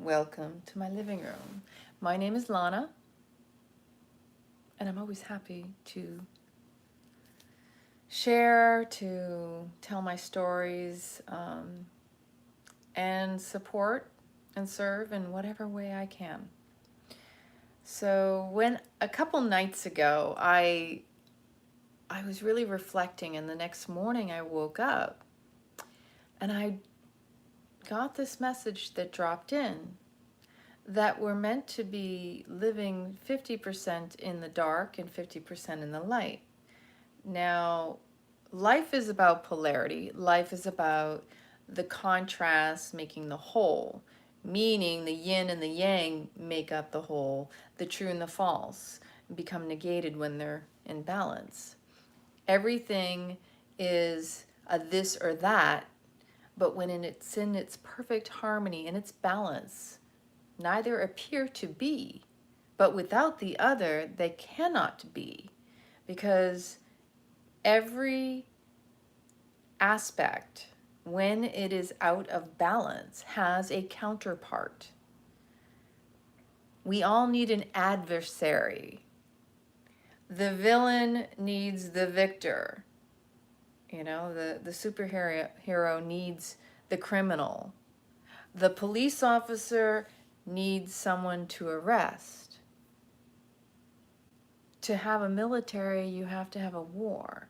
Welcome to my living room. My name is Lana, and I'm always happy to share, to tell my stories, and support and serve in whatever way I can. So when a couple nights ago, I was really reflecting, and the next morning I woke up and I got this message that dropped in that we're meant to be living 50% in the dark and 50% in the light. Now, life is about polarity. Life is about the contrast making the whole, meaning the yin and the yang make up the whole, the true and the false become negated when they're in balance. Everything is a this or that, but when it's in its perfect harmony and its balance, neither appear to be, but without the other, they cannot be, because every aspect, when it is out of balance, has a counterpart. We all need an adversary. The villain needs the victor. You know, the superhero needs the criminal. The police officer needs someone to arrest. To have a military, you have to have a war.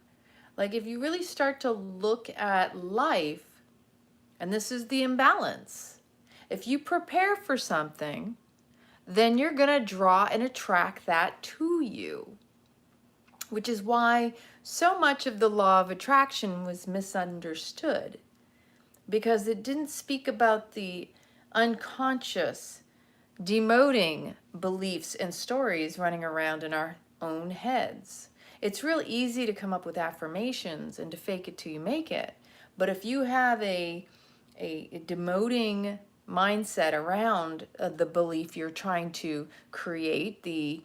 Like, if you really start to look at life, and this is the imbalance, if you prepare for something, then you're going to draw and attract that to you. Which is why so much of the law of attraction was misunderstood, because it didn't speak about the unconscious, demoting beliefs and stories running around in our own heads. It's real easy to come up with affirmations and to fake it till you make it. But if you have a demoting mindset around the belief you're trying to create, the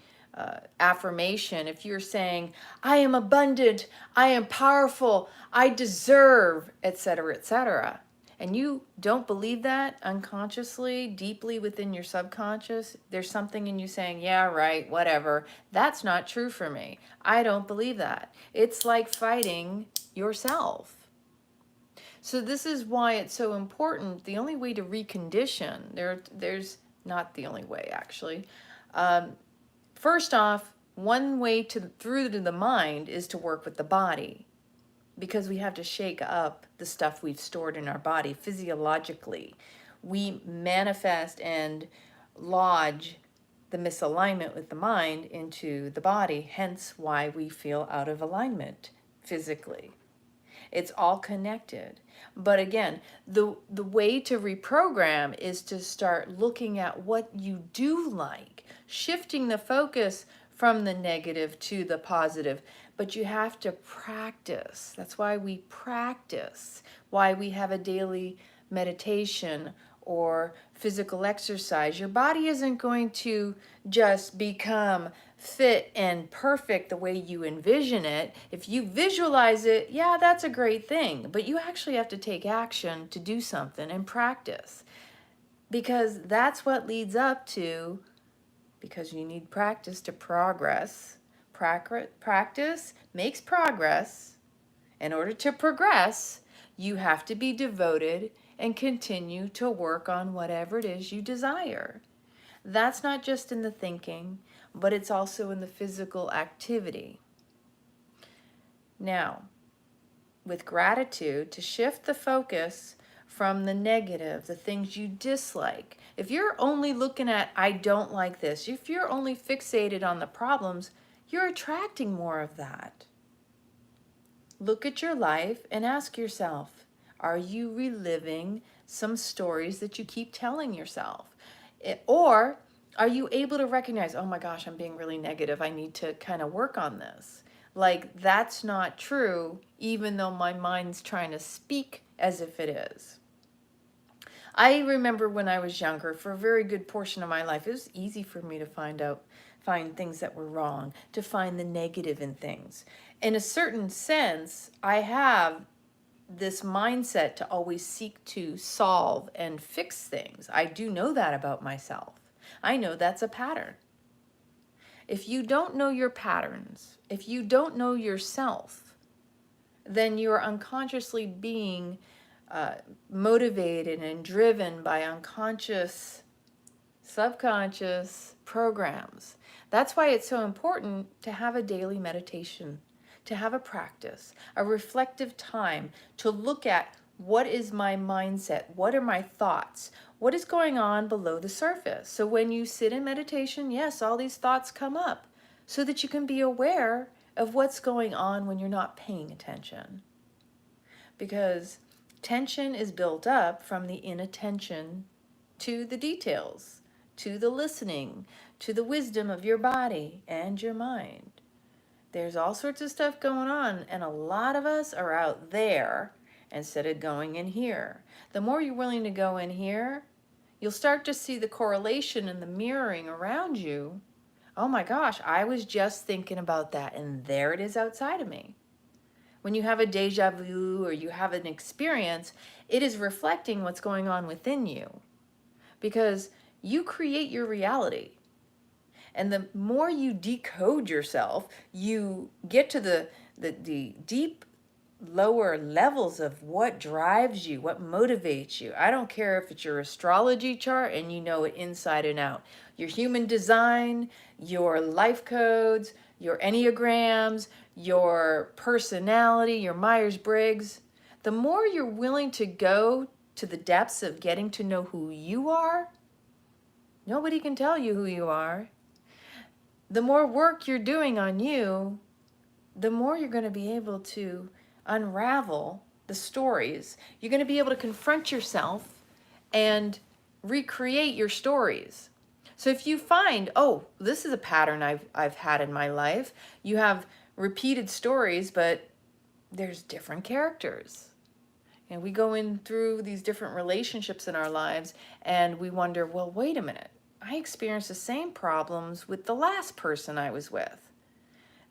affirmation, if you're saying, I am abundant, I am powerful, I deserve, etc., etc., and you don't believe that unconsciously, deeply within your subconscious, there's something in you saying, yeah, right, whatever, that's not true for me. I don't believe that. It's like fighting yourself. So this is why it's so important. The only way to recondition, there's not the only way, actually. First off, one way through to the mind is to work with the body, because we have to shake up the stuff we've stored in our body physiologically. We manifest and lodge the misalignment with the mind into the body, hence why we feel out of alignment physically. It's all connected. But again, the way to reprogram is to start looking at what you do like, shifting the focus from the negative to the positive. But you have to practice. That's why we practice, why we have a daily meditation or physical exercise. Your body isn't going to just become fit and perfect the way you envision it. If you visualize it, yeah, that's a great thing. But you actually have to take action to do something and practice. Because that's what leads up to, because you need practice to progress. Practice makes progress. In order to progress, you have to be devoted and continue to work on whatever it is you desire. That's not just in the thinking, but it's also in the physical activity. Now, with gratitude, to shift the focus from the negative, the things you dislike. If you're only looking at, I don't like this, if you're only fixated on the problems, you're attracting more of that. Look at your life and ask yourself, are you reliving some stories that you keep telling yourself? Or are you able to recognize, oh my gosh, I'm being really negative, I need to kind of work on this. Like, that's not true, even though my mind's trying to speak as if it is. I remember when I was younger, for a very good portion of my life, it was easy for me to find things that were wrong, to find the negative in things. In a certain sense, I have this mindset to always seek to solve and fix things. I do know that about myself. I know that's a pattern. If you don't know your patterns, if you don't know yourself, then you're unconsciously being motivated and driven by unconscious, subconscious programs. That's why it's so important to have a daily meditation, to have a practice, a reflective time to look at what is my mindset, what are my thoughts, what is going on below the surface. So when you sit in meditation, yes, all these thoughts come up so that you can be aware of what's going on when you're not paying attention. Because tension is built up from the inattention to the details, to the listening, to the wisdom of your body and your mind. There's all sorts of stuff going on, and a lot of us are out there instead of going in here. The more you're willing to go in here, you'll start to see the correlation and the mirroring around you. Oh my gosh, I was just thinking about that, and there it is outside of me. When you have a deja vu or you have an experience, it is reflecting what's going on within you, because you create your reality. And the more you decode yourself, you get to the deep lower levels of what drives you, what motivates you. I don't care if it's your astrology chart and you know it inside and out. Your human design, your life codes, your enneagrams, your personality, your Myers-Briggs. The more you're willing to go to the depths of getting to know who you are, nobody can tell you who you are. The more work you're doing on you, the more you're going to be able to unravel the stories. You're going to be able to confront yourself and recreate your stories. So if you find, oh, this is a pattern I've had in my life, you have repeated stories, but there's different characters. And we go in through these different relationships in our lives and we wonder, well, wait a minute. I experienced the same problems with the last person I was with.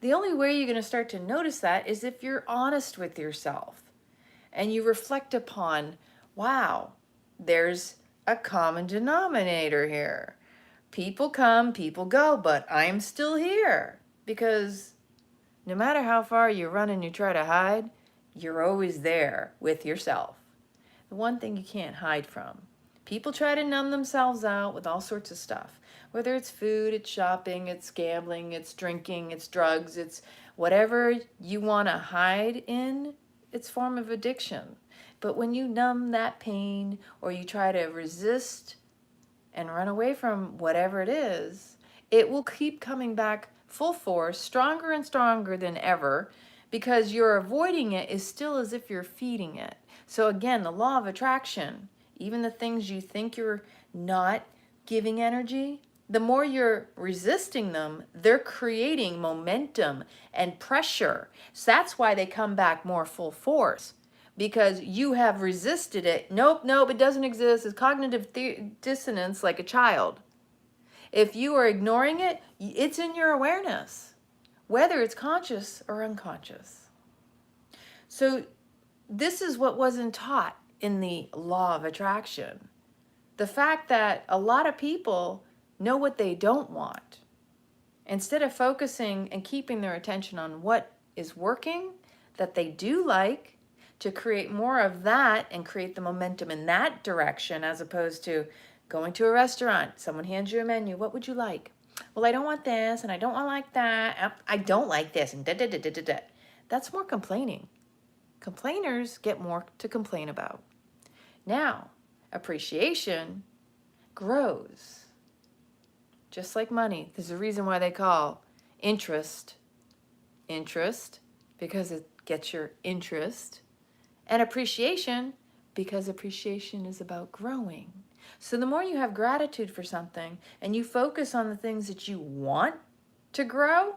The only way you're going to start to notice that is if you're honest with yourself and you reflect upon, wow, there's a common denominator here. People come, people go, but I'm still here. Because no matter how far you run and you try to hide, you're always there with yourself. The one thing you can't hide from. People try to numb themselves out with all sorts of stuff. Whether it's food, it's shopping, it's gambling, it's drinking, it's drugs, it's whatever you want to hide in, it's a form of addiction. But when you numb that pain or you try to resist and run away from whatever it is, it will keep coming back full force, stronger and stronger than ever, because you're avoiding it is still as if you're feeding it. So again, the law of attraction, even the things you think you're not giving energy, the more you're resisting them, they're creating momentum and pressure. So that's why they come back more full force, because you have resisted it. Nope, it doesn't exist. It's cognitive dissonance like a child. If you are ignoring it, it's in your awareness, whether it's conscious or unconscious. So this is what wasn't taught in the law of attraction. The fact that a lot of people know what they don't want. Instead of focusing and keeping their attention on what is working, that they do like, to create more of that and create the momentum in that direction, as opposed to going to a restaurant, someone hands you a menu, what would you like? Well, I don't want this, and I don't want like that. I don't like this, and da-da-da-da-da-da. That's more complaining. Complainers get more to complain about. Now, appreciation grows. Just like money. There's a reason why they call interest, because it gets your interest, and appreciation, because appreciation is about growing. So the more you have gratitude for something and you focus on the things that you want to grow,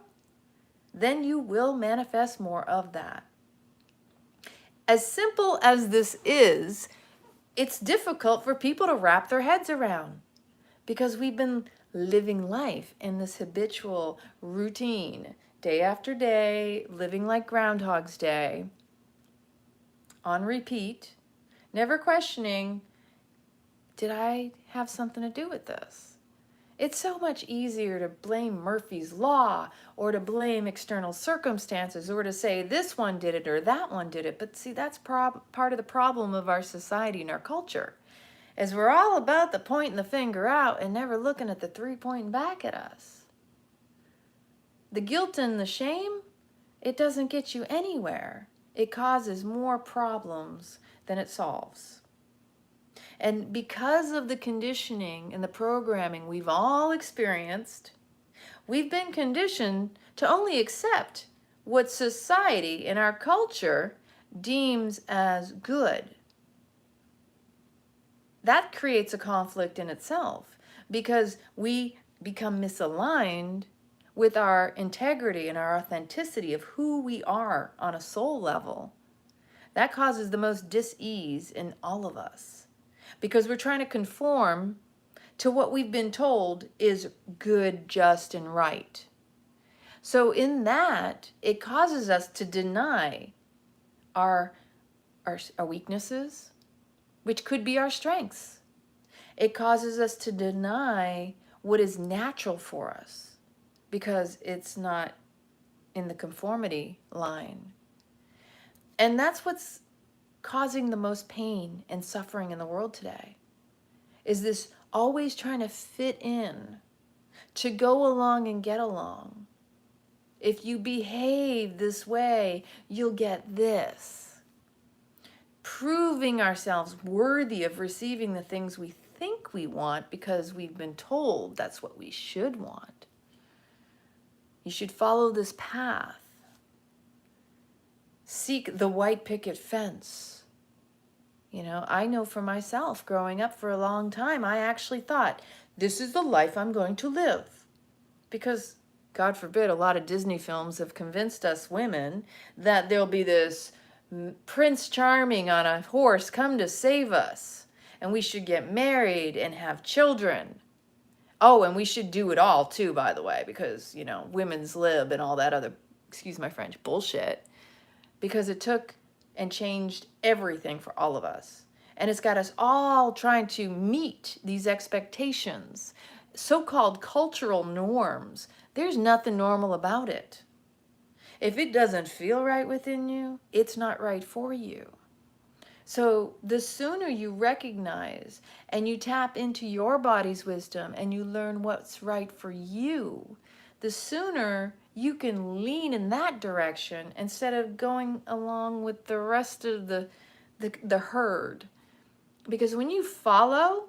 then you will manifest more of that. As simple as this is, it's difficult for people to wrap their heads around, because we've been living life in this habitual routine, day after day, living like Groundhog's Day. on repeat, never questioning, did I have something to do with this? It's so much easier to blame Murphy's Law or to blame external circumstances or to say this one did it or that one did it. But see, that's part of the problem of our society and our culture, is we're all about the pointing the finger out and never looking at the three pointing back at us. The guilt and the shame, it doesn't get you anywhere. It causes more problems than it solves. And because of the conditioning and the programming we've all experienced, we've been conditioned to only accept what society and our culture deems as good. That creates a conflict in itself because we become misaligned with our integrity and our authenticity of who we are on a soul level. That causes the most dis-ease in all of us, because we're trying to conform to what we've been told is good, just, and right. So in that, it causes us to deny our weaknesses, which could be our strengths. It causes us to deny what is natural for us because it's not in the conformity line. And that's what's causing the most pain and suffering in the world today, is this always trying to fit in, to go along and get along. If you behave this way, you'll get this. Proving ourselves worthy of receiving the things we think we want because we've been told that's what we should want. You should follow this path. Seek the white picket fence. You know, I know for myself, growing up for a long time, I actually thought, this is the life I'm going to live. Because, God forbid, a lot of Disney films have convinced us women that there'll be this Prince Charming on a horse come to save us. And we should get married and have children. Oh, and we should do it all too, by the way, because, you know, women's lib and all that other, excuse my French, bullshit. Because it took and changed everything for all of us. And it's got us all trying to meet these expectations, so-called cultural norms. There's nothing normal about it. If it doesn't feel right within you, it's not right for you. So the sooner you recognize and you tap into your body's wisdom and you learn what's right for you, the sooner you can lean in that direction instead of going along with the rest of the herd. Because when you follow,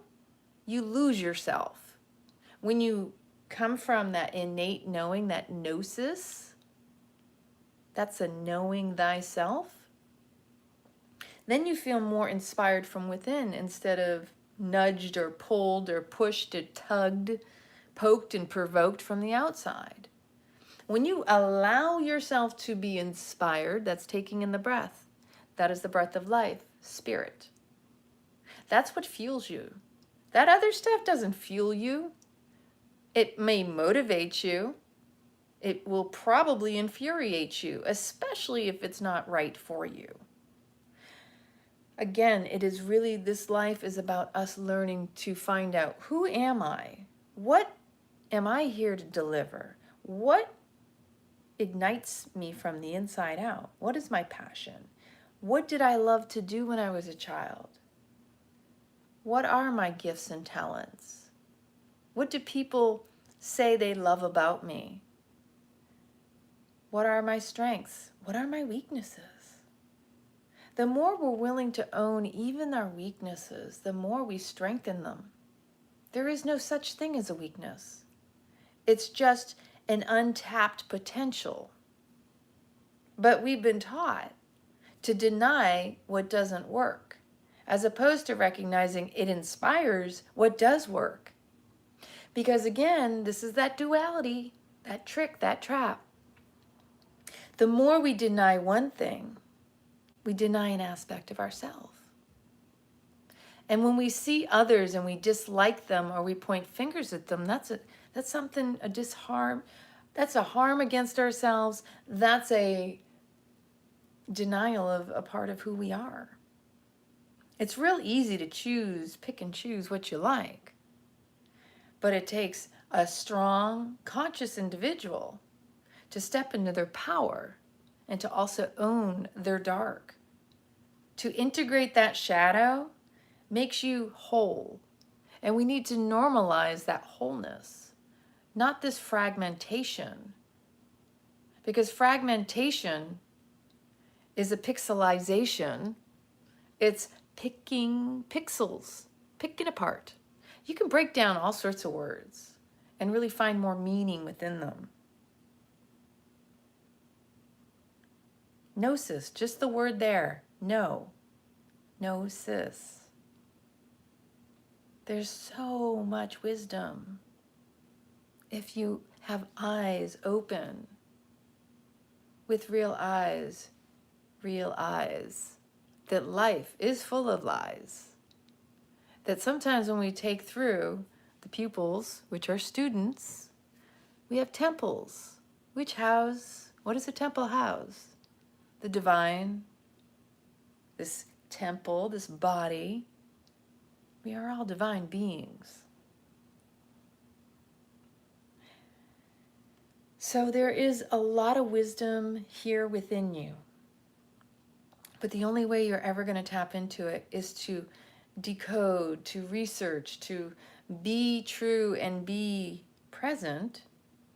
you lose yourself. When you come from that innate knowing, that gnosis, that's a knowing thyself, then you feel more inspired from within instead of nudged or pulled or pushed or tugged, poked and provoked from the outside. When you allow yourself to be inspired, that's taking in the breath. That is the breath of life, spirit. That's what fuels you. That other stuff doesn't fuel you. It may motivate you. It will probably infuriate you, especially if it's not right for you. Again, it is really, this life is about us learning to find out, who am I? What am I here to deliver? What ignites me from the inside out? What is my passion? What did I love to do when I was a child? What are my gifts and talents? What do people say they love about me? What are my strengths? What are my weaknesses? The more we're willing to own even our weaknesses, the more we strengthen them. There is no such thing as a weakness. It's just an untapped potential. But we've been taught to deny what doesn't work, as opposed to recognizing it inspires what does work. Because again, this is that duality, that trick, that trap. The more we deny one thing, we deny an aspect of ourselves. And when we see others and we dislike them or we point fingers at them, that's something, that's a harm against ourselves. That's a denial of a part of who we are. It's real easy to choose, pick and choose what you like, but it takes a strong, conscious individual to step into their power and to also own their dark. To integrate that shadow makes you whole. And we need to normalize that wholeness, not this fragmentation. Because fragmentation is a pixelization. It's picking pixels, picking apart. You can break down all sorts of words and really find more meaning within them. Gnosis, just the word there, no. Gnosis. There's so much wisdom if you have eyes open. With real eyes, realize that life is full of lies. That sometimes when we take through the pupils, which are students, we have temples, which house, what does a temple house? The divine, this temple, this body. We are all divine beings. So there is a lot of wisdom here within you. But the only way you're ever going to tap into it is to decode, to research, to be true and be present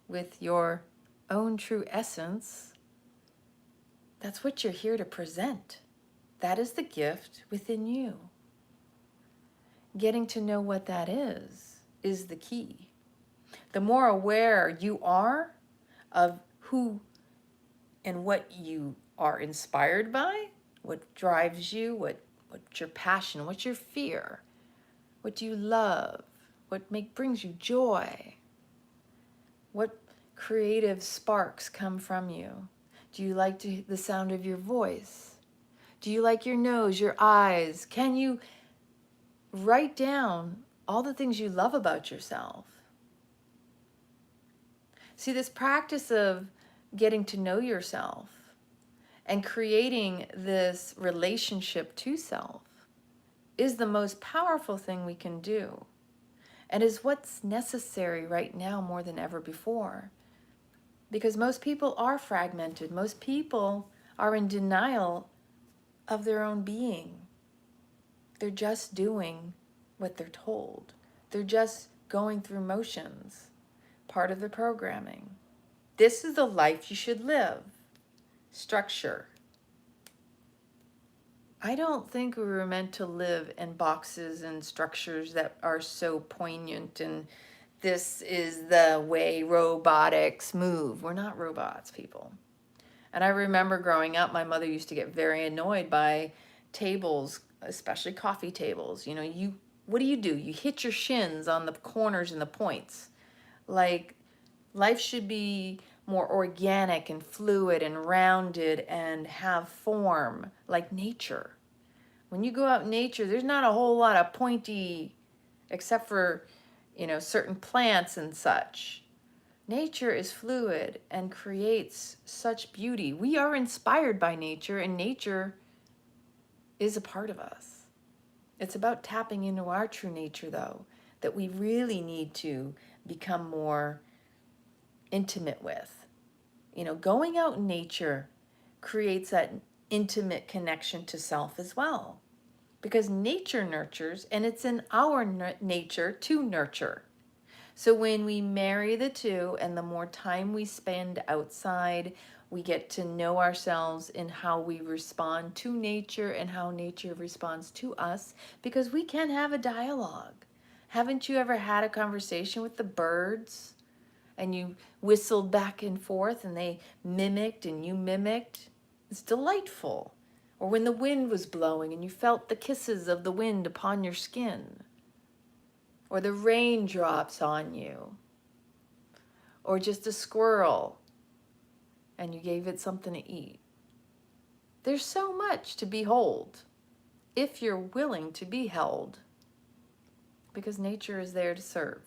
with your own true essence. That's what you're here to present. That is the gift within you. Getting to know what that is the key. The more aware you are of who and what you are inspired by, what drives you, what's your passion, what's your fear, what do you love, what brings you joy, what creative sparks come from you. Do you like the sound of your voice? Do you like your nose, your eyes? Can you write down all the things you love about yourself? See, this practice of getting to know yourself and creating this relationship to self is the most powerful thing we can do, and is what's necessary right now more than ever before. Because most people are fragmented. Most people are in denial of their own being. They're just doing what they're told. They're just going through motions, part of the programming. This is the life you should live. Structure. I don't think we were meant to live in boxes and structures that are so poignant and this is the way robotics move. We're not robots, people. And I remember growing up, my mother used to get very annoyed by tables, especially coffee tables. You know, what do? You hit your shins on the corners and the points. Like, life should be more organic and fluid and rounded and have form, like nature. When you go out in nature, there's not a whole lot of pointy, except for, you know, certain plants and such. Nature is fluid and creates such beauty. We are inspired by nature, and nature is a part of us. It's about tapping into our true nature, though, that we really need to become more intimate with. You know, going out in nature creates that intimate connection to self as well. Because nature nurtures, and it's in our nature to nurture. So when we marry the two, and the more time we spend outside, we get to know ourselves in how we respond to nature and how nature responds to us, because we can have a dialogue. Haven't you ever had a conversation with the birds and you whistled back and forth and they mimicked and you mimicked? It's delightful. Or when the wind was blowing and you felt the kisses of the wind upon your skin. Or the raindrops on you. Or just a squirrel and you gave it something to eat. There's so much to behold if you're willing to be held, because nature is there to serve.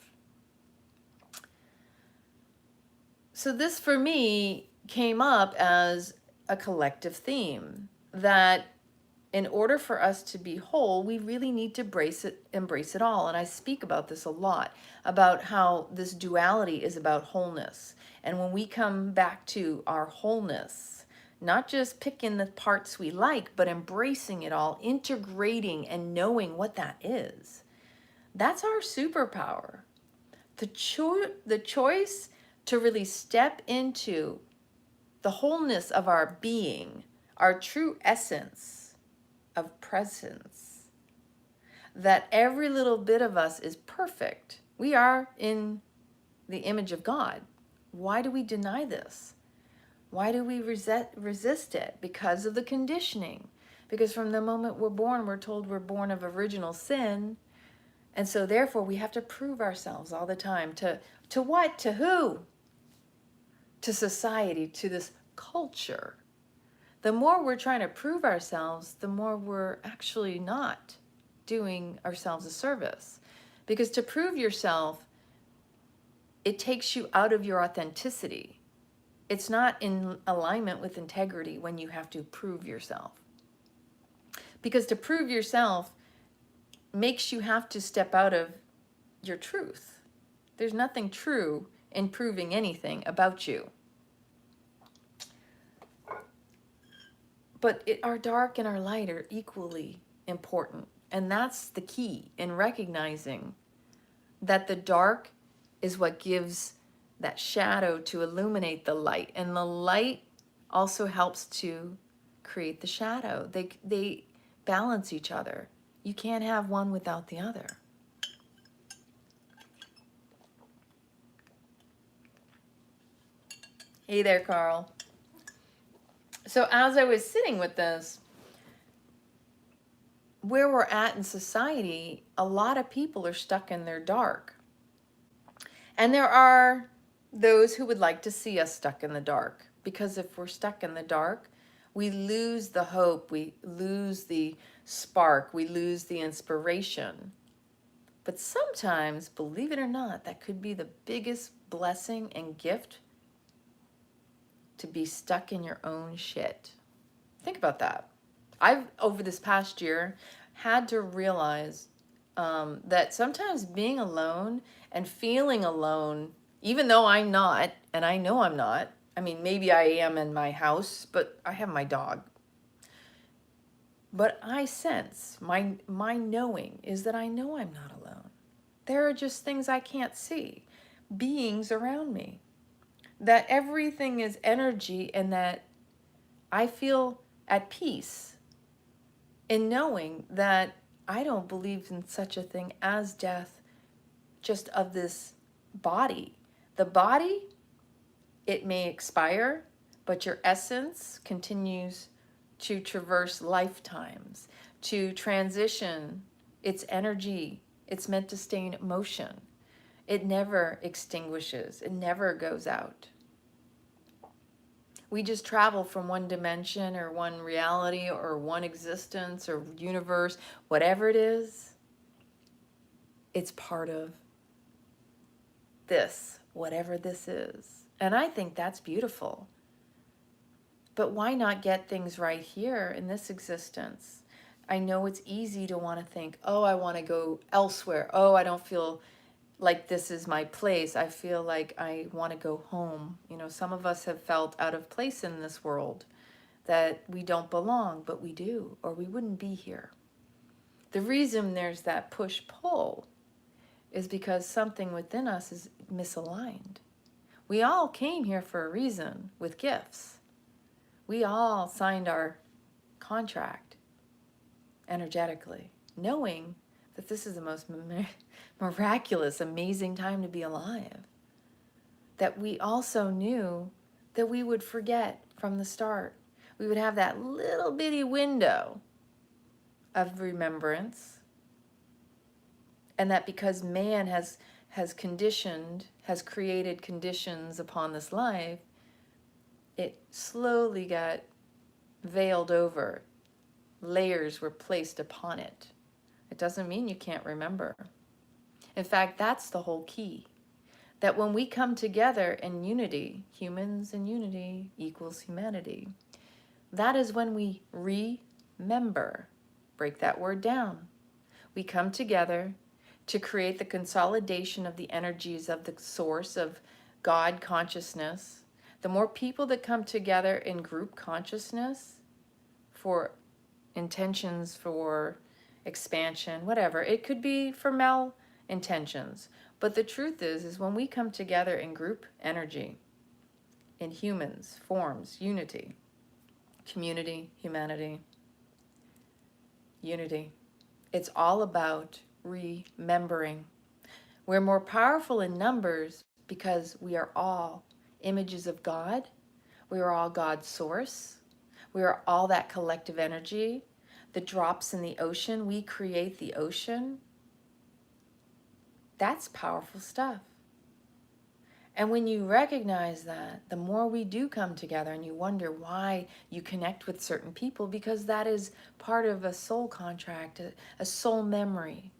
So this for me came up as a collective theme that in order for us to be whole, we really need to embrace it all. And I speak about this a lot, about how this duality is about wholeness. And when we come back to our wholeness, not just picking the parts we like, but embracing it all, integrating and knowing what that is, that's our superpower. The choice to really step into the wholeness of our being, our true essence of presence, that every little bit of us is perfect. We are in the image of God. Why do we deny this? Why do we resist it? Because of the conditioning. Because from the moment we're born, we're told we're born of original sin. And so therefore we have to prove ourselves all the time. To what? To who? To society, to this culture. The more we're trying to prove ourselves, the more we're actually not doing ourselves a service. Because to prove yourself, it takes you out of your authenticity. It's not in alignment with integrity when you have to prove yourself. Because to prove yourself makes you have to step out of your truth. There's nothing true in proving anything about you. But our dark and our light are equally important. And that's the key in recognizing that the dark is what gives that shadow to illuminate the light. And the light also helps to create the shadow. They balance each other. You can't have one without the other. Hey there, Carl. So as I was sitting with this, where we're at in society, a lot of people are stuck in their dark. And there are those who would like to see us stuck in the dark, because if we're stuck in the dark, we lose the hope, we lose the spark, we lose the inspiration. But sometimes, believe it or not, that could be the biggest blessing and gift, to be stuck in your own shit. Think about that. I've, over this past year, had to realize that sometimes being alone and feeling alone, even though I'm not, and I know I'm not, I mean, maybe I am in my house, but I have my dog. But I sense, my knowing is that I know I'm not alone. There are just things I can't see, beings around me. That everything is energy, and that I feel at peace in knowing that I don't believe in such a thing as death just of this body. The body, it may expire, but your essence continues to traverse lifetimes, to transition its energy. It's meant to stay in motion. It never extinguishes. It never goes out. We just travel from one dimension or one reality or one existence or universe, whatever it is. It's part of this, whatever this is. And I think that's beautiful. But why not get things right here in this existence? I know it's easy to want to think, oh, I want to go elsewhere. Oh, I don't feel like this is my place. I feel like I want to go home. You know, some of us have felt out of place in this world, that we don't belong, but we do, or we wouldn't be here. The reason there's that push-pull is because something within us is misaligned. We all came here for a reason with gifts. We all signed our contract energetically, knowing that this is the most miraculous, amazing time to be alive. That we also knew that we would forget from the start. We would have that little bitty window of remembrance. And that because man has created conditions upon this life, it slowly got veiled over. Layers were placed upon it. It doesn't mean you can't remember. In fact, that's the whole key. That when we come together in unity, humans in unity equals humanity. That is when we remember. Break that word down. We come together to create the consolidation of the energies of the source of God consciousness. The more people that come together in group consciousness for intentions, for expansion, whatever, it could be for mal-intentions. But the truth is when we come together in group energy, in humans, forms, unity, community, humanity, unity, it's all about remembering. We're more powerful in numbers because we are all images of God. We are all God's source. We are all that collective energy. The drops in the ocean, we create the ocean. That's powerful stuff. And when you recognize that, the more we do come together, and you wonder why you connect with certain people, because that is part of a soul contract, a soul memory.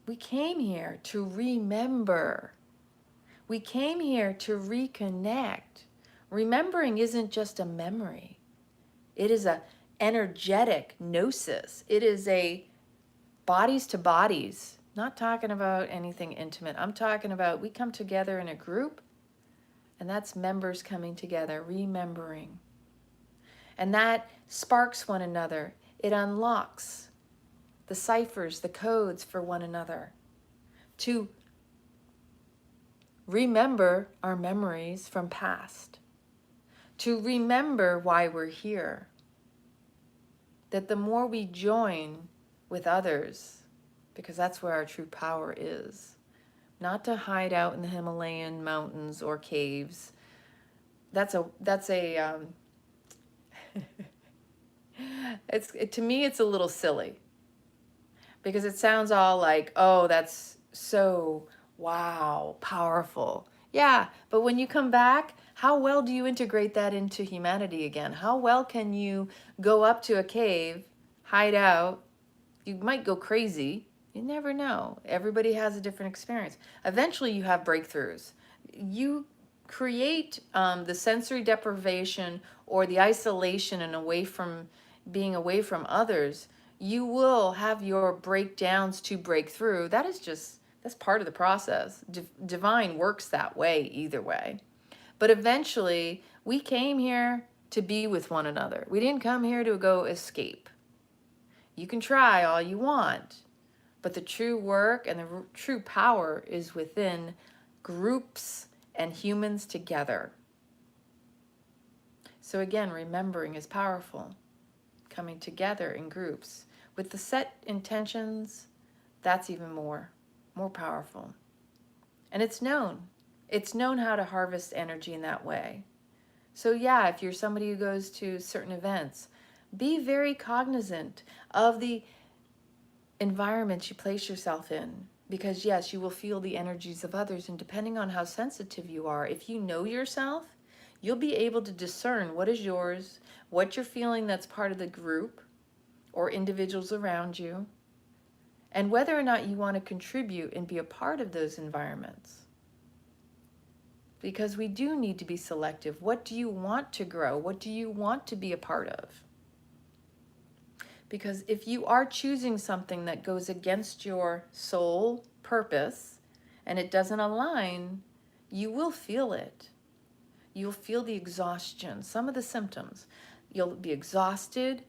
We came here to remember. We came here to reconnect. Remembering isn't just a memory. It is a energetic gnosis. It is a bodies to bodies. Not talking about anything intimate. I'm talking about we come together in a group, and that's members coming together, remembering. And that sparks one another. It unlocks the ciphers, the codes for one another to remember our memories from past, to remember why we're here. That the more we join with others, because that's where our true power is, not to hide out in the Himalayan mountains or caves. To me it's a little silly, because it sounds all like, oh, that's so, wow, powerful. Yeah, but when you come back, how well do you integrate that into humanity again? How well can you go up to a cave, hide out? You might go crazy. You never know. Everybody has a different experience. Eventually you have breakthroughs. You create the sensory deprivation or the isolation and being away from others. You will have your breakdowns to break through. That's part of the process. Divine works that way either way. But eventually we came here to be with one another. We didn't come here to go escape. You can try all you want, but the true work and the true power is within groups and humans together. So again, remembering is powerful. Coming together in groups with the set intentions, that's even more powerful. And it's known. It's known how to harvest energy in that way. So yeah, if you're somebody who goes to certain events, be very cognizant of the environment you place yourself in, because yes, you will feel the energies of others, and depending on how sensitive you are, if you know yourself, you'll be able to discern what is yours, what you're feeling that's part of the group or individuals around you, and whether or not you want to contribute and be a part of those environments. Because we do need to be selective. What do you want to grow? What do you want to be a part of? Because if you are choosing something that goes against your soul purpose and it doesn't align, you will feel it. You'll feel the exhaustion, some of the symptoms. You'll be exhausted.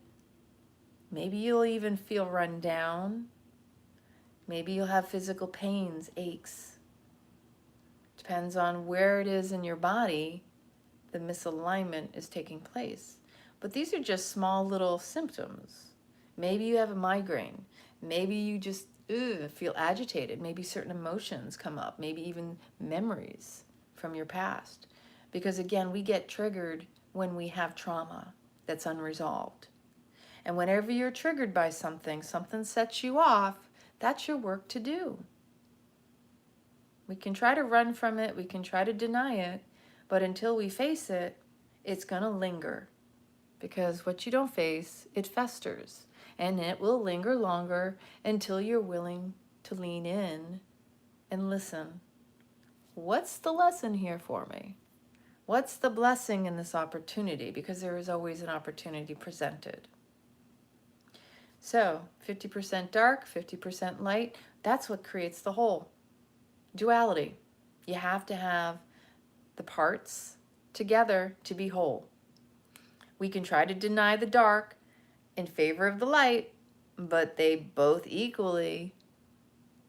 Maybe you'll even feel run down. Maybe you'll have physical pains, aches. Depends on where it is in your body the misalignment is taking place. But these are just small little symptoms. Maybe you have a migraine. Maybe you just feel agitated. Maybe certain emotions come up. Maybe even memories from your past. Because again, we get triggered when we have trauma that's unresolved. And whenever you're triggered by something sets you off, that's your work to do. We can try to run from it. We can try to deny it. But until we face it, it's going to linger. Because what you don't face, it festers. And it will linger longer until you're willing to lean in and listen. What's the lesson here for me? What's the blessing in this opportunity? Because there is always an opportunity presented. So 50% dark, 50% light, that's what creates the whole. Duality. You have to have the parts together to be whole. We can try to deny the dark in favor of the light, but they both equally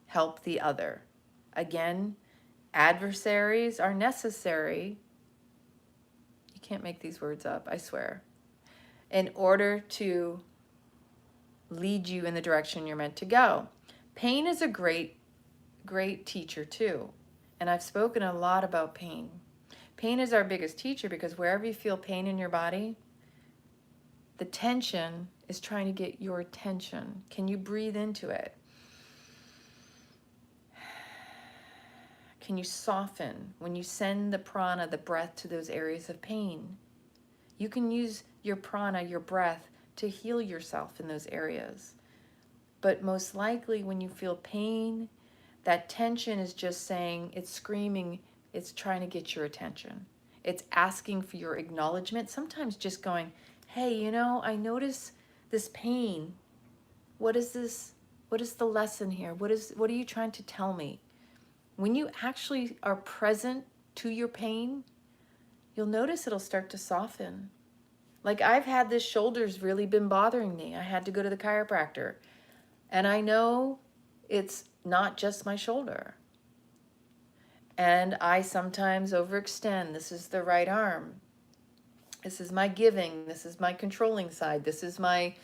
help the other. Again, adversaries are necessary. You can't make these words up, I swear. In order to lead you in the direction you're meant to go. Pain is a great teacher too. And I've spoken a lot about pain. Pain is our biggest teacher because wherever you feel pain in your body, the tension is trying to get your attention. Can you breathe into it? Can you soften when you send the prana, the breath, to those areas of pain? You can use your prana, your breath, to heal yourself in those areas. But most likely when you feel pain, that tension is just saying, it's screaming, it's trying to get your attention. It's asking for your acknowledgement. Sometimes just going, hey, you know, I notice this pain. What is this? What is the lesson here? What are you trying to tell me? When you actually are present to your pain, you'll notice it'll start to soften. Like I've had this shoulder's really been bothering me. I had to go to the chiropractor. And I know it's not just my shoulder. And I sometimes overextend. This is the right arm. This is my giving. This is my controlling side. This is my,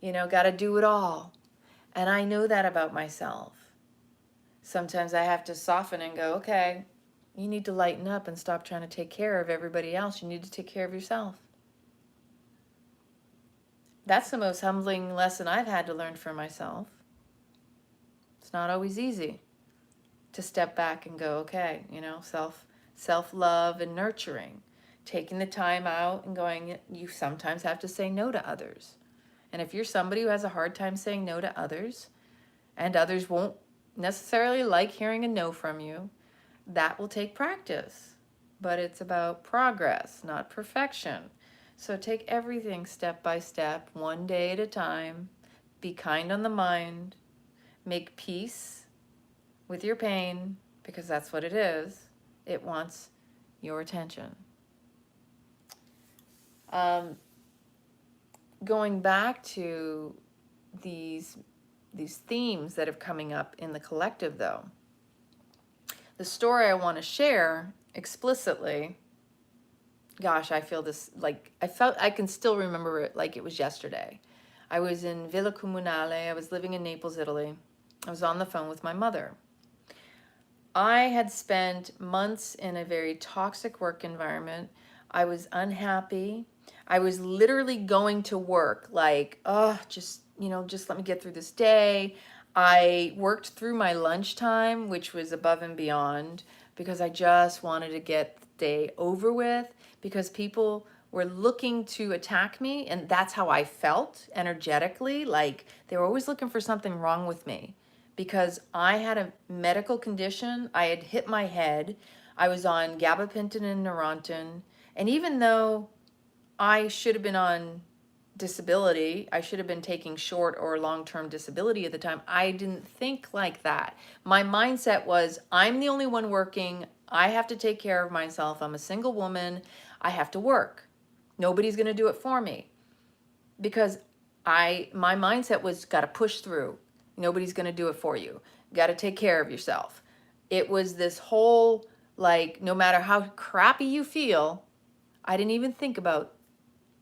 gotta do it all. And I know that about myself. Sometimes I have to soften and go, okay, you need to lighten up and stop trying to take care of everybody else. You need to take care of yourself. That's the most humbling lesson I've had to learn for myself. It's not always easy to step back and go, okay, self-love and nurturing. Taking the time out and going, you sometimes have to say no to others. And if you're somebody who has a hard time saying no to others, and others won't necessarily like hearing a no from you, that will take practice. But it's about progress, not perfection. So take everything step by step, one day at a time. Be kind on the mind. Make peace with your pain, because that's what it is. It wants your attention. Going back to these themes that are coming up in the collective, though, the story I want to share explicitly, gosh, I feel this, I can still remember it like it was yesterday. I was in Villa Comunale. I was living in Naples, Italy. I was on the phone with my mother. I had spent months in a very toxic work environment. I was unhappy. I was literally going to work just let me get through this day. I worked through my lunchtime, which was above and beyond, because I just wanted to get the day over with, because people were looking to attack me, and that's how I felt energetically. Like they were always looking for something wrong with me, because I had a medical condition. I had hit my head. I was on gabapentin and Neurontin, and even though I should have been on disability, I should have been taking short or long-term disability at the time, I didn't think like that. My mindset was, I'm the only one working. I have to take care of myself. I'm a single woman. I have to work. Nobody's going to do it for me. Because my mindset was, got to push through. Nobody's going to do it for you. Got to take care of yourself. It was this whole, no matter how crappy you feel, I didn't even think about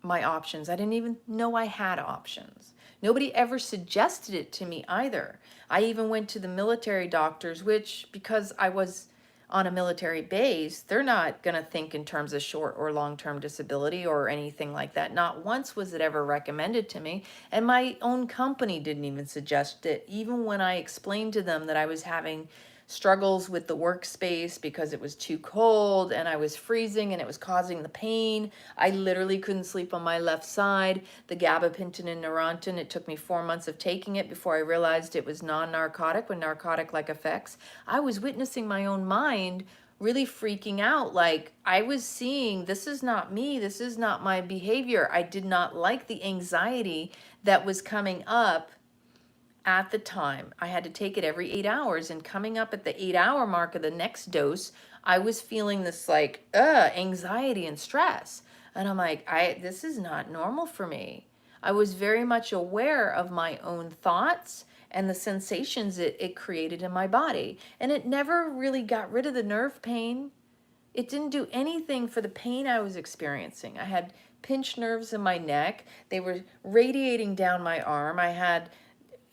my options. I didn't even know I had options. Nobody ever suggested it to me either. I even went to the military doctors, which, because I was on a military base, they're not going to think in terms of short or long-term disability or anything like that. Not once was it ever recommended to me. And my own company didn't even suggest it. Even when I explained to them that I was having struggles with the workspace because it was too cold and I was freezing and it was causing the pain. I literally couldn't sleep on my left side. The gabapentin and Neurontin, it took me 4 months of taking it before I realized it was non-narcotic with narcotic-like effects. I was witnessing my own mind really freaking out. Like, I was seeing, this is not me, this is not my behavior. I did not like the anxiety that was coming up at the time. I had to take it every 8 hours, and coming up at the 8-hour mark of the next dose, I was feeling this like anxiety and stress. And I'm like, this is not normal for me. I was very much aware of my own thoughts and the sensations it created in my body. And it never really got rid of the nerve pain. It didn't do anything for the pain I was experiencing. I had pinched nerves in my neck. They were radiating down my arm. I had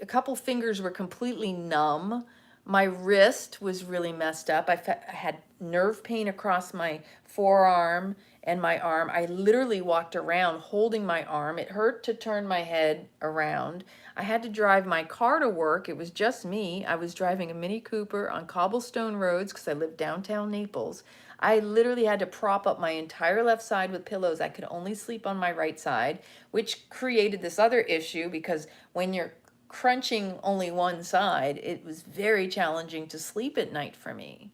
a couple fingers were completely numb. My wrist was really messed up. I had nerve pain across my forearm and my arm. I literally walked around holding my arm. It hurt to turn my head around. I had to drive my car to work. It was just me. I was driving a Mini Cooper on cobblestone roads because I lived downtown Naples. I literally had to prop up my entire left side with pillows. I could only sleep on my right side, which created this other issue because when you're crunching only one side, it was very challenging to sleep at night for me.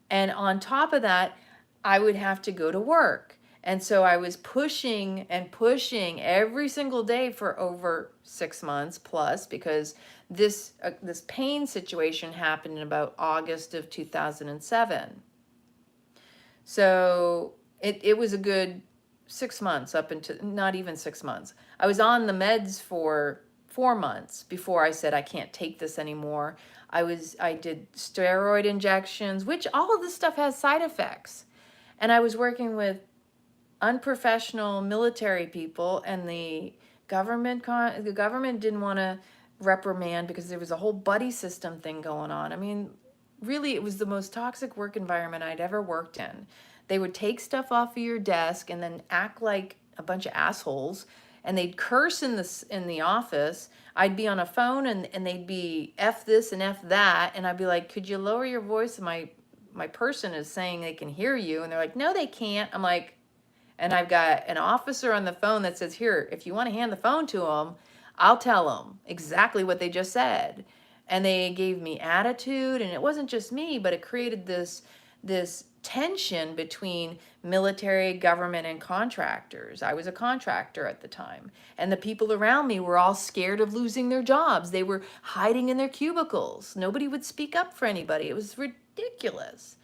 And on top of that, I would have to go to work. And so I was pushing and pushing every single day for over 6 months plus, because this pain situation happened in about August of 2007. So it was a good 6 months, up into not even 6 months. I was on the meds for 4 months before I said I can't take this anymore. I did steroid injections, which all of this stuff has side effects. And I was working with unprofessional military people, and the government didn't want to reprimand because there was a whole buddy system thing going on. I mean, really, it was the most toxic work environment I'd ever worked in. They would take stuff off of your desk and then act like a bunch of assholes, and they'd curse in the office. I'd be on a phone and they'd be F this and F that, and I'd be like, could you lower your voice? And my person is saying they can hear you, and they're like, no, they can't. I'm like, and I've got an officer on the phone that says, here, if you want to hand the phone to them, I'll tell them exactly what they just said. And they gave me attitude, and it wasn't just me, but it created this tension between military, government, and contractors. I was a contractor at the time, and the people around me were all scared of losing their jobs. They were hiding in their cubicles. Nobody would speak up for anybody. It was ridiculous.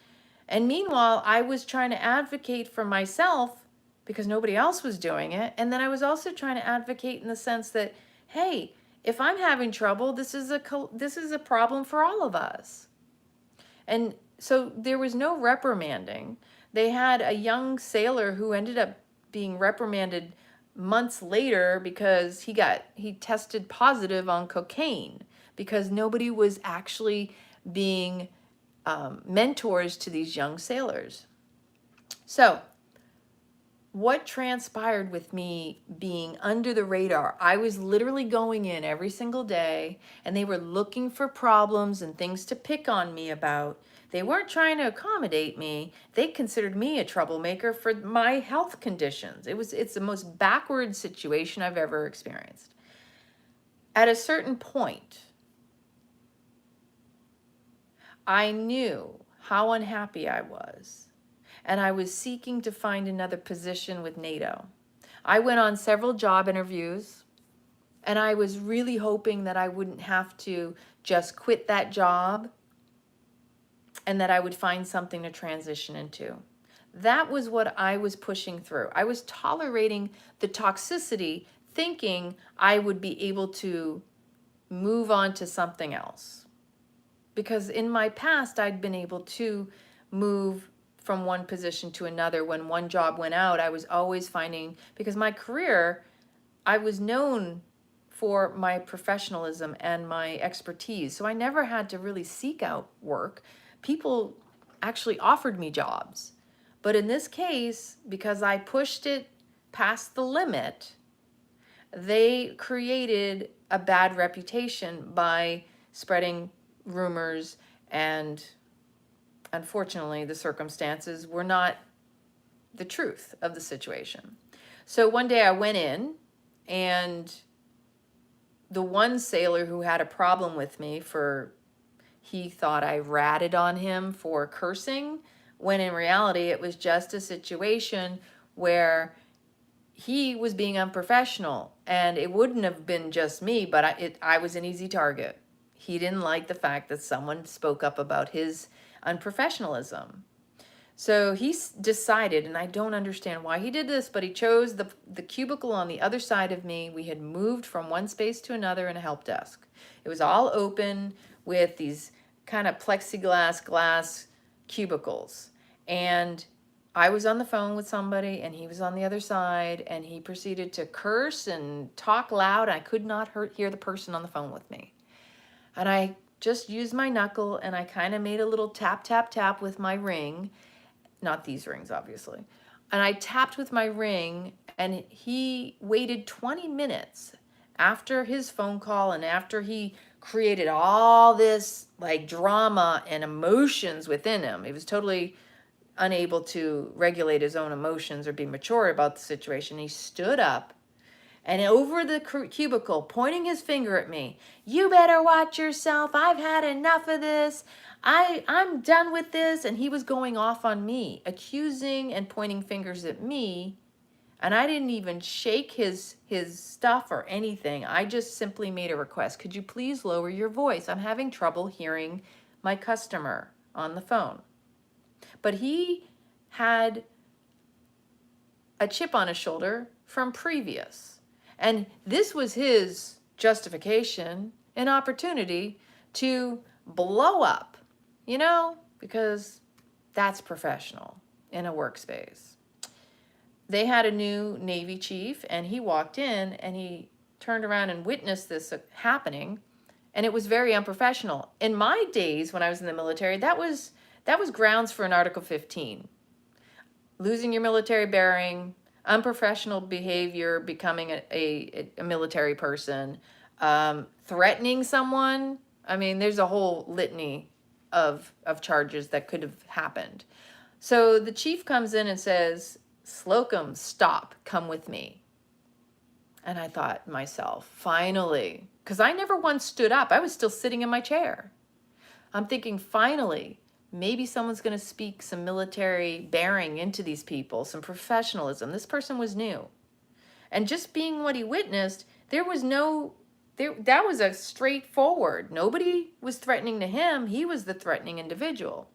And meanwhile, I was trying to advocate for myself because nobody else was doing it. And then I was also trying to advocate in the sense that, hey, if I'm having trouble, this is a problem for all of us. And so there was no reprimanding. They had a young sailor who ended up being reprimanded months later because he tested positive on cocaine, because nobody was actually being mentors to these young sailors. So what transpired with me being under the radar? I was literally going in every single day, and they were looking for problems and things to pick on me about. They weren't trying to accommodate me. They considered me a troublemaker for my health conditions. It's the most backward situation I've ever experienced. At a certain point, I knew how unhappy I was, and I was seeking to find another position with NATO. I went on several job interviews, and I was really hoping that I wouldn't have to just quit that job and that I would find something to transition into. That was what I was pushing through. I was tolerating the toxicity, thinking I would be able to move on to something else. Because in my past, I'd been able to move from one position to another. When one job went out, I was always finding, because my career, I was known for my professionalism and my expertise. So I never had to really seek out work. People actually offered me jobs. But in this case, because I pushed it past the limit, they created a bad reputation by spreading rumors, and unfortunately, the circumstances were not the truth of the situation. So one day I went in, and the one sailor who had a problem with me he thought I ratted on him for cursing, when in reality it was just a situation where he was being unprofessional, and it wouldn't have been just me, but I was an easy target. He didn't like the fact that someone spoke up about his unprofessionalism. So he decided, and I don't understand why he did this, but he chose the cubicle on the other side of me. We had moved from one space to another in a help desk. It was all open with these kind of plexiglass glass cubicles. And I was on the phone with somebody, and he was on the other side, and he proceeded to curse and talk loud. I could not hear the person on the phone with me. And I just used my knuckle, and I kind of made a little tap, tap, tap with my ring. Not these rings, obviously. And I tapped with my ring, and he waited 20 minutes after his phone call, and after he created all this like drama and emotions within him. He was totally unable to regulate his own emotions or be mature about the situation. He stood up and over the cubicle, pointing his finger at me, "You better watch yourself. I've had enough of this. I'm done with this." And he was going off on me, accusing and pointing fingers at me. And I didn't even shake his stuff or anything. I just simply made a request. "Could you please lower your voice? I'm having trouble hearing my customer on the phone." But he had a chip on his shoulder from previous. And this was his justification, an opportunity to blow up, you know, because that's professional in a workspace. They had a new Navy chief, and he walked in and he turned around and witnessed this happening, and it was very unprofessional. In my days when I was in the military, that was grounds for an Article 15. Losing your military bearing, unprofessional behavior, becoming a military person, threatening someone. I mean, there's a whole litany of charges that could have happened. So the chief comes in and says, "Slocum, stop, come with me." And I thought to myself, finally, because I never once stood up. I was still sitting in my chair. I'm thinking, finally, maybe someone's going to speak some military bearing into these people, some professionalism. This person was new. And just being what he witnessed, that was a straightforward. Nobody was threatening to him. He was the threatening individual.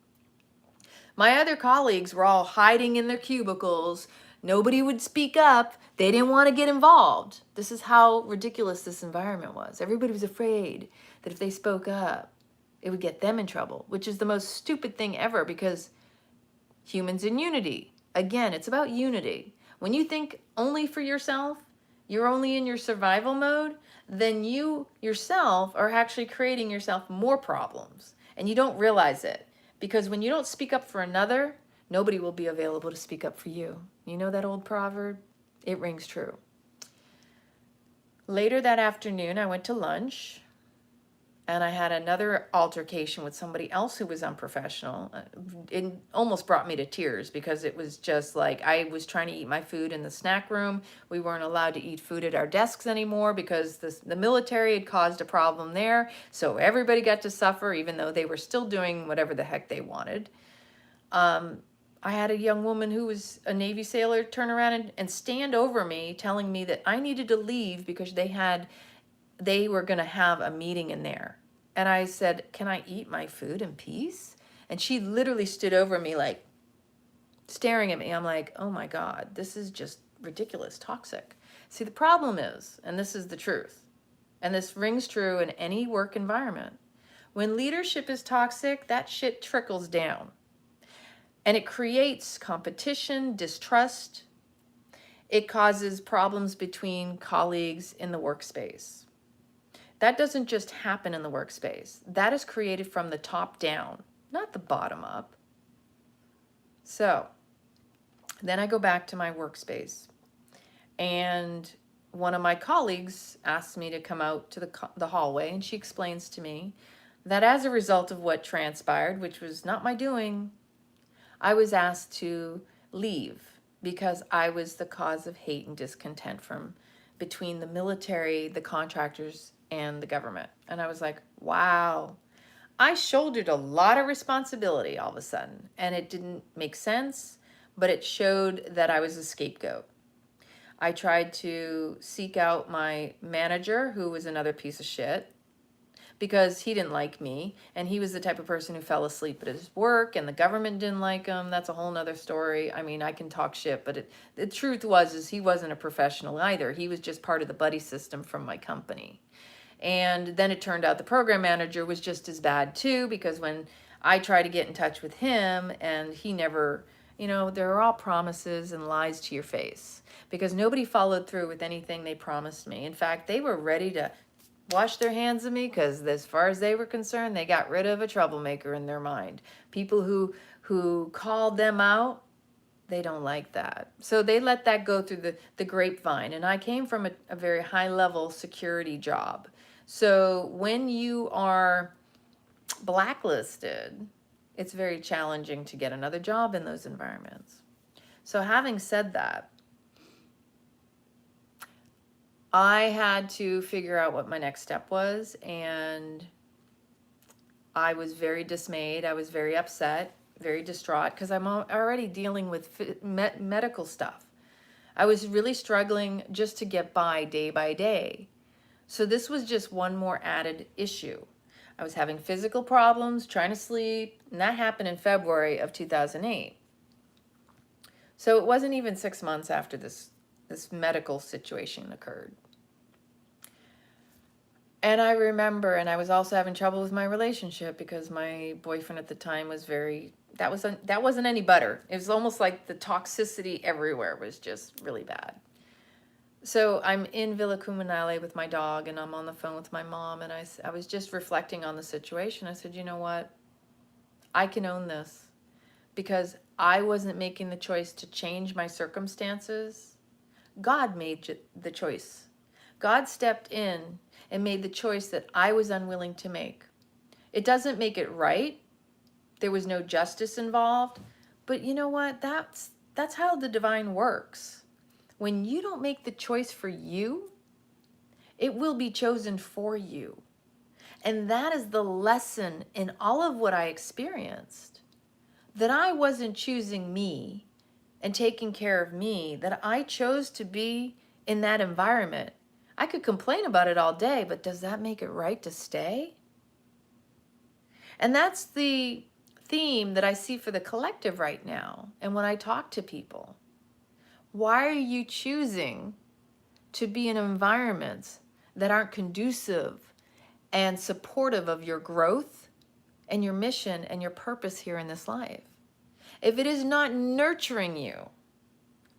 My other colleagues were all hiding in their cubicles. Nobody would speak up. They didn't want to get involved. This is how ridiculous this environment was. Everybody was afraid that if they spoke up, it would get them in trouble, which is the most stupid thing ever, because humans in unity. Again, it's about unity. When you think only for yourself, you're only in your survival mode, then you yourself are actually creating yourself more problems, and you don't realize it, because when you don't speak up for another, nobody will be available to speak up for you. You know that old proverb? It rings true. Later that afternoon, I went to lunch, and I had another altercation with somebody else who was unprofessional. It almost brought me to tears, because it was just like I was trying to eat my food in the snack room. We weren't allowed to eat food at our desks anymore because the military had caused a problem there. So everybody got to suffer, even though they were still doing whatever the heck they wanted. I had a young woman who was a Navy sailor turn around and stand over me, telling me that I needed to leave because they were going to have a meeting in there. And I said, "Can I eat my food in peace?" And she literally stood over me, like staring at me. I'm like, oh my God, this is just ridiculous, toxic. See, the problem is, and this is the truth, and this rings true in any work environment, when leadership is toxic, that shit trickles down. And it creates competition, distrust. It causes problems between colleagues in the workspace. That doesn't just happen in the workspace. That is created from the top down, not the bottom up. So then I go back to my workspace, and one of my colleagues asked me to come out to the hallway, and she explains to me that as a result of what transpired, which was not my doing, I was asked to leave because I was the cause of hate and discontent between the military, the contractors, and the government. And I was like, wow, I shouldered a lot of responsibility all of a sudden, and it didn't make sense, but it showed that I was a scapegoat. I tried to seek out my manager, who was another piece of shit, because he didn't like me, and he was the type of person who fell asleep at his work, and the government didn't like him. That's a whole nother story. I mean, I can talk shit, but the truth is he wasn't a professional either. He was just part of the buddy system from my company. And then it turned out the program manager was just as bad too, because when I tried to get in touch with him, and he never, they're all promises and lies to your face, because nobody followed through with anything they promised me. In fact, they were ready to wash their hands of me, because as far as they were concerned, they got rid of a troublemaker in their mind. People who called them out, they don't like that. So they let that go through the grapevine. And I came from a very high level security job. So when you are blacklisted, it's very challenging to get another job in those environments. So having said that, I had to figure out what my next step was, and I was very dismayed. I was very upset, very distraught, because I'm already dealing with medical stuff. I was really struggling just to get by day. So this was just one more added issue. I was having physical problems, trying to sleep, and that happened in February of 2008. So it wasn't even 6 months after this medical situation occurred. And I remember, and I was also having trouble with my relationship, because my boyfriend at the time was that wasn't any butter. It was almost like the toxicity everywhere was just really bad. So I'm in Villa Cumanale with my dog, and I'm on the phone with my mom, and I was just reflecting on the situation. I said, you know what? I can own this, because I wasn't making the choice to change my circumstances. God made the choice. God stepped in and made the choice that I was unwilling to make. It doesn't make it right. There was no justice involved. But you know what? That's how the divine works. When you don't make the choice for you, it will be chosen for you. And that is the lesson in all of what I experienced. That I wasn't choosing me and taking care of me, that I chose to be in that environment. I could complain about it all day, but does that make it right to stay? And that's the theme that I see for the collective right now. And when I talk to people, why are you choosing to be in environments that aren't conducive and supportive of your growth and your mission and your purpose here in this life? If it is not nurturing you,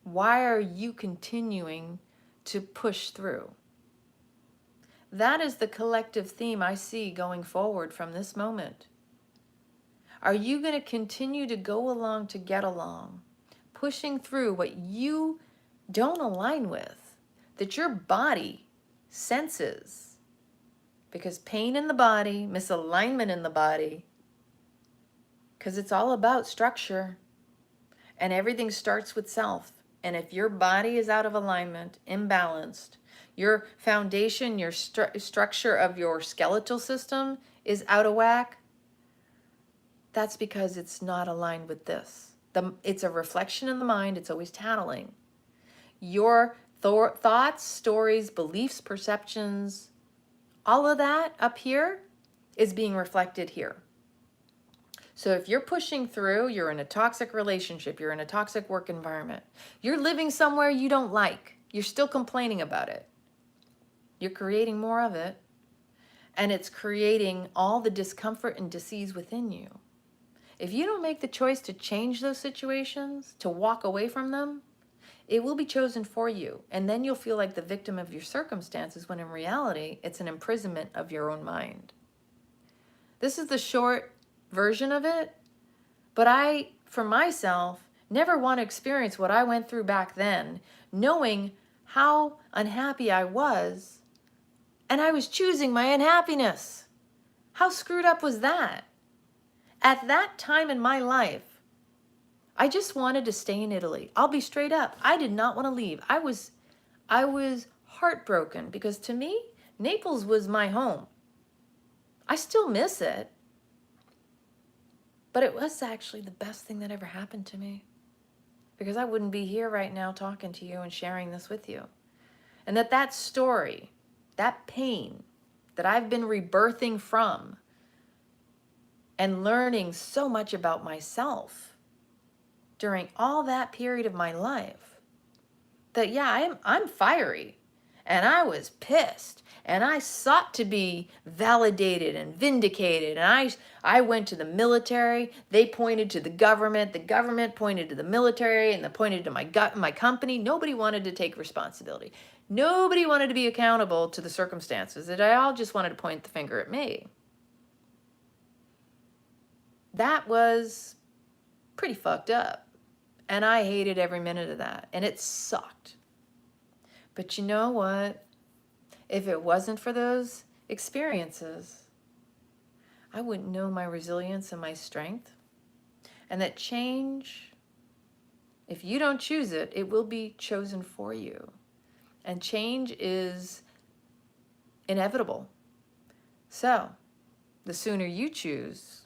why are you continuing to push through? That is the collective theme I see going forward from this moment. Are you going to continue to go along to get along, pushing through what you don't align with, that your body senses? Because pain in the body, misalignment in the body, because it's all about structure, and everything starts with self. And if your body is out of alignment, imbalanced, your foundation, your structure of your skeletal system is out of whack, that's because it's not aligned with this. It's a reflection in the mind. It's always tattling. Your thoughts, stories, beliefs, perceptions, all of that up here is being reflected here. So if you're pushing through, you're in a toxic relationship, you're in a toxic work environment, you're living somewhere you don't like, you're still complaining about it, you're creating more of it, and it's creating all the discomfort and disease within you. If you don't make the choice to change those situations, to walk away from them, it will be chosen for you. And then you'll feel like the victim of your circumstances, when in reality, it's an imprisonment of your own mind. This is the short version of it, but I, for myself, never want to experience what I went through back then, knowing how unhappy I was, and I was choosing my unhappiness. How screwed up was that? At that time in my life, I just wanted to stay in Italy. I'll be straight up. I did not want to leave. I was heartbroken, because to me, Naples was my home. I still miss it. But it was actually the best thing that ever happened to me, because I wouldn't be here right now talking to you and sharing this with you. And that story, that pain that I've been rebirthing from and learning so much about myself during all that period of my life, that yeah, I'm fiery, and I was pissed, and I sought to be validated and vindicated, and I went to the military, they pointed to the government pointed to the military, and they pointed to my company. Nobody wanted to take responsibility. Nobody wanted to be accountable to the circumstances. They all just wanted to point the finger at me. That was pretty fucked up. And I hated every minute of that. And it sucked. But you know what? If it wasn't for those experiences, I wouldn't know my resilience and my strength. And that change, if you don't choose it, it will be chosen for you. And change is inevitable. So, the sooner you choose,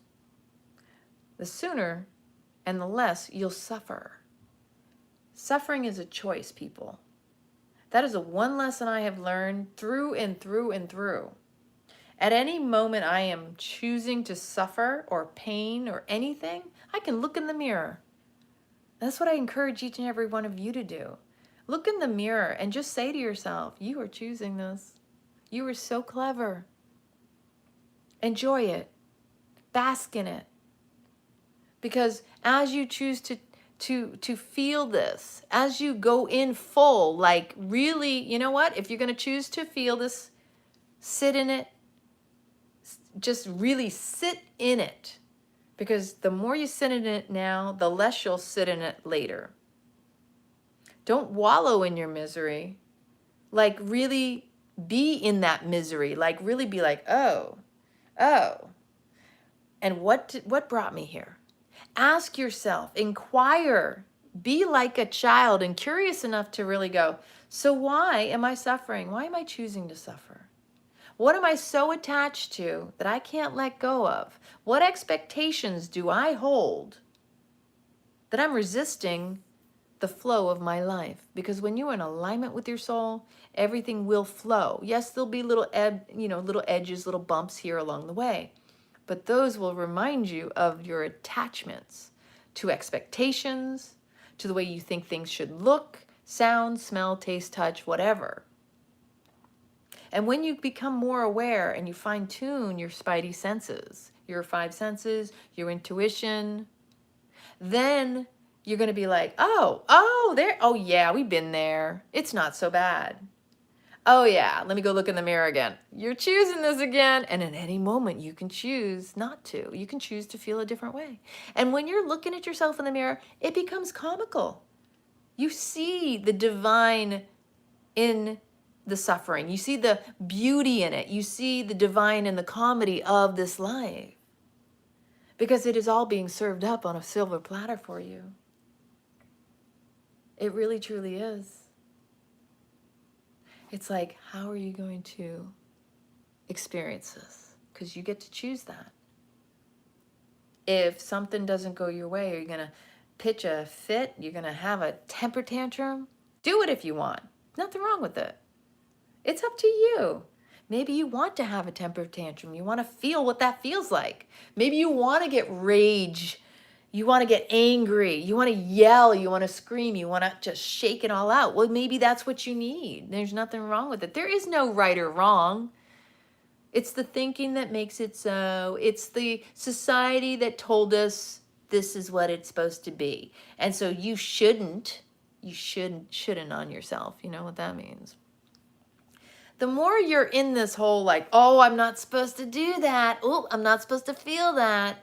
the sooner and the less you'll suffer. Suffering is a choice, people. That is the one lesson I have learned through and through and through. At any moment I am choosing to suffer or pain or anything, I can look in the mirror. That's what I encourage each and every one of you to do. Look in the mirror and just say to yourself, you are choosing this. You are so clever. Enjoy it. Bask in it. Because as you choose to feel this, as you go in full, like really, you know what? If you're going to choose to feel this, sit in it. Just really sit in it. Because the more you sit in it now, the less you'll sit in it later. Don't wallow in your misery. Like really be in that misery. Like really be like, oh. And what brought me here? Ask yourself, inquire, be like a child and curious enough to really go, so why am I suffering? Why am I choosing to suffer? What am I so attached to that I can't let go of? What expectations do I hold that I'm resisting the flow of my life? Because when you're in alignment with your soul, everything will flow. Yes, there'll be little edges, little bumps here along the way. But those will remind you of your attachments to expectations, to the way you think things should look, sound, smell, taste, touch, whatever. And when you become more aware and you fine-tune your spidey senses, your 5 senses, your intuition, then you're going to be like, oh yeah, we've been there. It's not so bad. Oh yeah, let me go look in the mirror again. You're choosing this again. And at any moment you can choose not to. You can choose to feel a different way. And when you're looking at yourself in the mirror, it becomes comical. You see the divine in the suffering. You see the beauty in it. You see the divine in the comedy of this life. Because it is all being served up on a silver platter for you. It really truly is. It's like, how are you going to experience this? Because you get to choose that. If something doesn't go your way, you're going to pitch a fit, you're going to have a temper tantrum, do it if you want. Nothing wrong with it. It's up to you. Maybe you want to have a temper tantrum. You want to feel what that feels like. Maybe you want to get rage. You want to get angry. You want to yell. You want to scream. You want to just shake it all out. Well, maybe that's what you need. There's nothing wrong with it. There is no right or wrong. It's the thinking that makes it so. It's the society that told us this is what it's supposed to be. And so you shouldn't on yourself. You know what that means? The more you're in this whole like, oh, I'm not supposed to do that. Oh, I'm not supposed to feel that.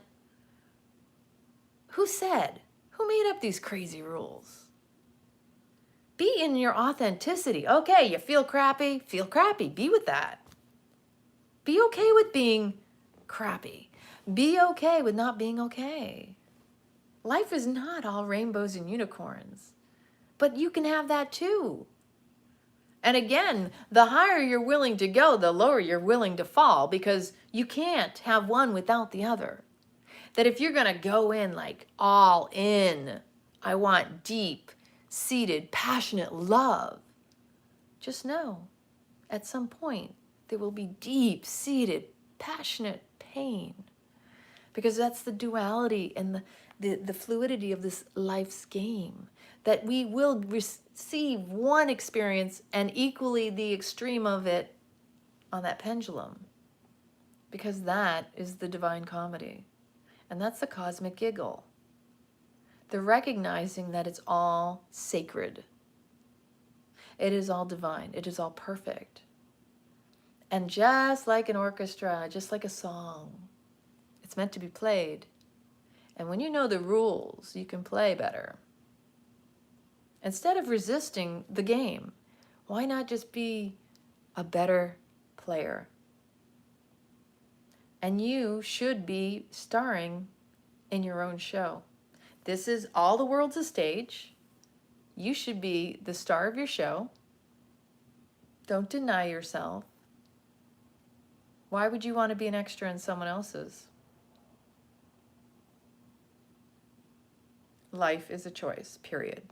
Who said? Who made up these crazy rules? Be in your authenticity. Okay, you feel crappy? Feel crappy. Be with that. Be okay with being crappy. Be okay with not being okay. Life is not all rainbows and unicorns. But you can have that too. And again, the higher you're willing to go, the lower you're willing to fall, because you can't have one without the other. that if you're going to go in like all in, I want deep-seated, passionate love, just know at some point there will be deep-seated, passionate pain, because that's the duality and the fluidity of this life's game, that we will receive one experience and equally the extreme of it on that pendulum, because that is the divine comedy. And that's the cosmic giggle. The recognizing that it's all sacred. It is all divine. It is all perfect. And just like an orchestra, just like a song, it's meant to be played. And when you know the rules, you can play better. Instead of resisting the game, why not just be a better player? And you should be starring in your own show. This is all the world's a stage. You should be the star of your show. Don't deny yourself. Why would you want to be an extra in someone else's? Life is a choice, period.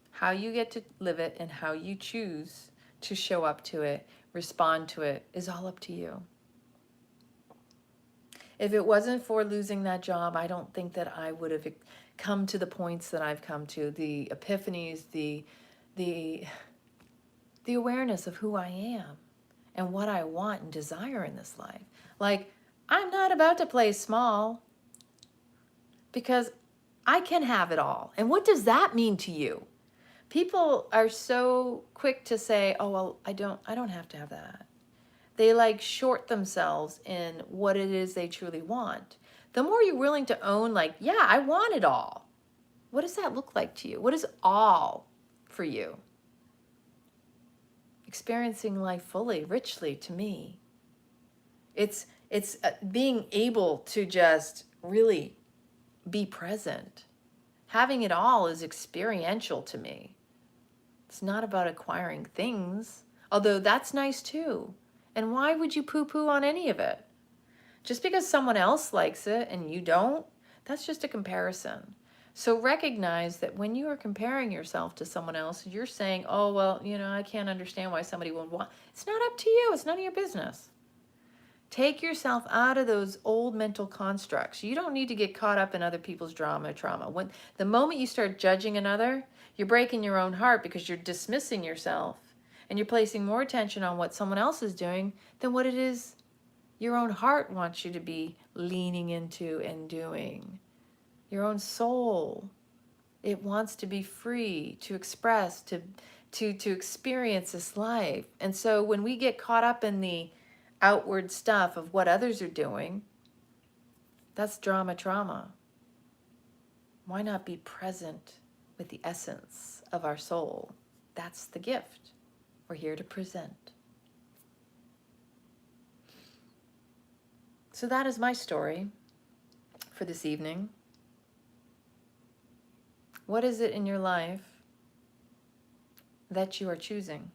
How you get to live it and how you choose to show up to it, respond to it, is all up to you. If it wasn't for losing that job, I don't think that I would have come to the points that I've come to, the epiphanies, the awareness of who I am and what I want and desire in this life. Like, I'm not about to play small, because I can have it all. And what does that mean to you? People are so quick to say, oh, well, I don't have to have that. They like short themselves in what it is they truly want. The more you're willing to own, like, yeah, I want it all. What does that look like to you? What is all for you? Experiencing life fully, richly, to me. It's being able to just really be present. Having it all is experiential to me. It's not about acquiring things, although that's nice too. And why would you poo-poo on any of it? Just because someone else likes it and you don't, that's just a comparison. So recognize that when you are comparing yourself to someone else, you're saying, oh, well, you know, I can't understand why somebody would want. It's not up to you. It's none of your business. Take yourself out of those old mental constructs. You don't need to get caught up in other people's drama or trauma. When the moment you start judging another, you're breaking your own heart, because you're dismissing yourself and you're placing more attention on what someone else is doing than what it is your own heart wants you to be leaning into and doing. Your own soul, it wants to be free, to express, to experience this life. And so when we get caught up in the outward stuff of what others are doing, that's drama, trauma. Why not be present with the essence of our soul? That's the gift we're here to present. So that is my story for this evening. What is it in your life that you are choosing?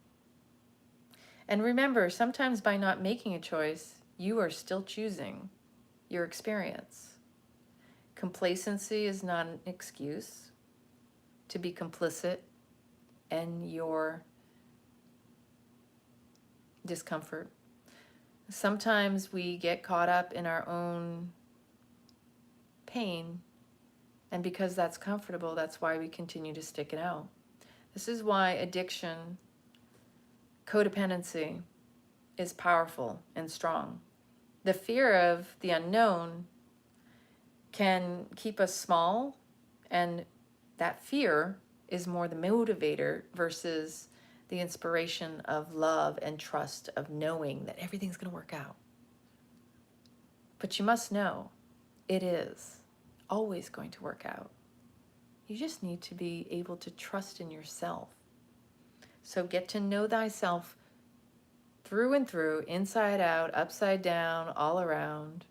And remember, sometimes by not making a choice, you are still choosing your experience. Complacency is not an excuse to be complicit in your discomfort. Sometimes we get caught up in our own pain, and because that's comfortable, that's why we continue to stick it out. This is why addiction, codependency is powerful and strong. The fear of the unknown can keep us small, and that fear is more the motivator versus the inspiration of love and trust, of knowing that everything's going to work out. But you must know it is always going to work out. You just need to be able to trust in yourself. So get to know thyself through and through, inside out, upside down, all around.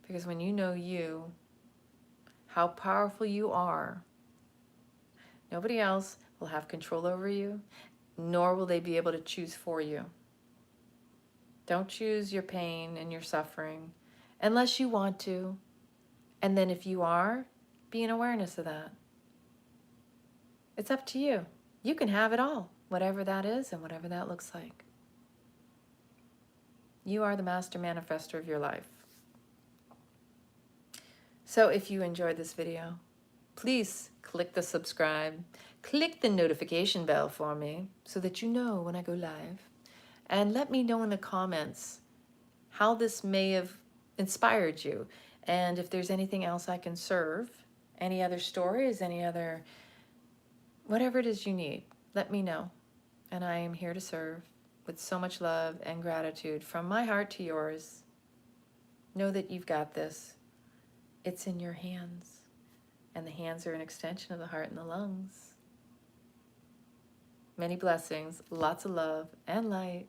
Because when you know you, how powerful you are, nobody else will have control over you, nor will they be able to choose for you. Don't choose your pain and your suffering unless you want to. And then if you are, be in awareness of that. It's up to you. You can have it all, whatever that is and whatever that looks like. You are the master manifester of your life. So if you enjoyed this video, please click the subscribe, click the notification bell for me so that you know when I go live. And let me know in the comments how this may have inspired you. And if there's anything else I can serve, any other stories, any other, whatever it is you need, let me know. And I am here to serve with so much love and gratitude from my heart to yours. Know that you've got this. It's in your hands. And the hands are an extension of the heart and the lungs. Many blessings, lots of love and light.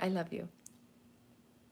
I love you.